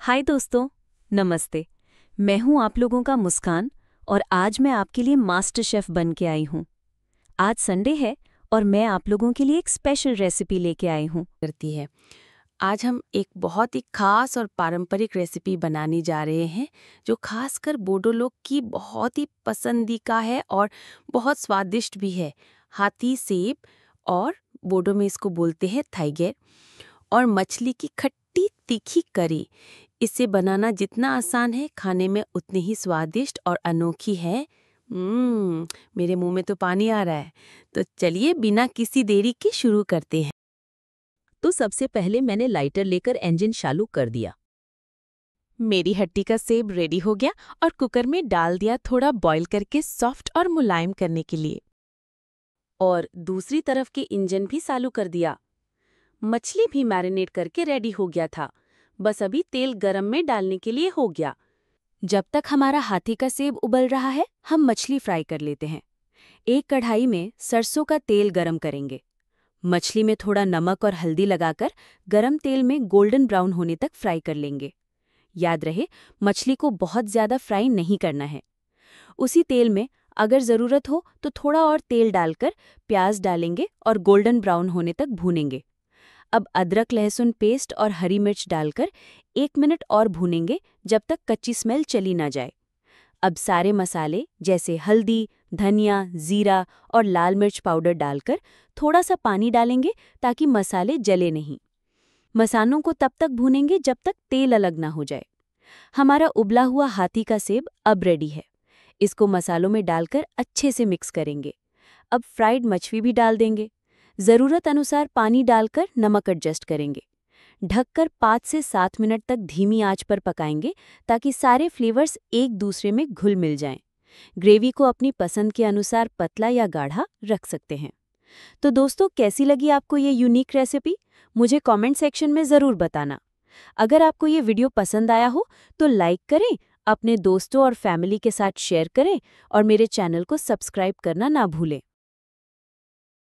हाय दोस्तों, नमस्ते। मैं हूं आप लोगों का मुस्कान और आज मैं आपके लिए मास्टर शेफ बन के आई हूं। आज संडे है और मैं आप लोगों के लिए एक स्पेशल रेसिपी लेके आई हूं। करती है। आज हम एक बहुत ही खास और पारंपरिक रेसिपी बनाने जा रहे हैं जो खासकर बोडो लोग की बहुत ही पसंदीदा है और बहुत स्वादिष्ट भी है। हाथी सेब और बोडो में इसको बोलते हैं थाइगेर और मछली की खट्टी तीखी करी। इसे बनाना जितना आसान है खाने में उतनी ही स्वादिष्ट और अनोखी है। मेरे मुंह में तो पानी आ रहा है। तो चलिए बिना किसी देरी के शुरू करते हैं। तो सबसे पहले मैंने लाइटर लेकर इंजन चालू कर दिया। मेरी हट्टी का सेब रेडी हो गया और कुकर में डाल दिया थोड़ा बॉईल करके सॉफ्ट और मुलायम करने के लिए। और दूसरी तरफ के इंजन भी चालू कर दिया। मछली भी मैरिनेट करके रेडी हो गया था, बस अभी तेल गरम में डालने के लिए हो गया। जब तक हमारा हाथी का सेब उबल रहा है हम मछली फ्राई कर लेते हैं। एक कढ़ाई में सरसों का तेल गरम करेंगे। मछली में थोड़ा नमक और हल्दी लगाकर गरम तेल में गोल्डन ब्राउन होने तक फ्राई कर लेंगे। याद रहे, मछली को बहुत ज़्यादा फ्राई नहीं करना है। उसी तेल में अगर ज़रूरत हो तो थोड़ा और तेल डालकर प्याज डालेंगे और गोल्डन ब्राउन होने तक भूनेंगे। अब अदरक लहसुन पेस्ट और हरी मिर्च डालकर 1 मिनट और भूनेंगे जब तक कच्ची स्मेल चली ना जाए। अब सारे मसाले जैसे हल्दी, धनिया, जीरा और लाल मिर्च पाउडर डालकर थोड़ा सा पानी डालेंगे ताकि मसाले जले नहीं। मसालों को तब तक भूनेंगे जब तक तेल अलग ना हो जाए। हमारा उबला हुआ हाथी का सेब अब रेडी है। इसको मसालों में डालकर अच्छे से मिक्स करेंगे। अब फ्राइड मछली भी डाल देंगे। ज़रूरत अनुसार पानी डालकर नमक एडजस्ट करेंगे। ढककर 5 से 7 मिनट तक धीमी आंच पर पकाएंगे ताकि सारे फ्लेवर्स एक दूसरे में घुल मिल जाएं। ग्रेवी को अपनी पसंद के अनुसार पतला या गाढ़ा रख सकते हैं। तो दोस्तों, कैसी लगी आपको ये यूनिक रेसिपी? मुझे कमेंट सेक्शन में ज़रूर बताना। अगर आपको ये वीडियो पसंद आया हो तो लाइक करें, अपने दोस्तों और फैमिली के साथ शेयर करें और मेरे चैनल को सब्सक्राइब करना ना भूलें।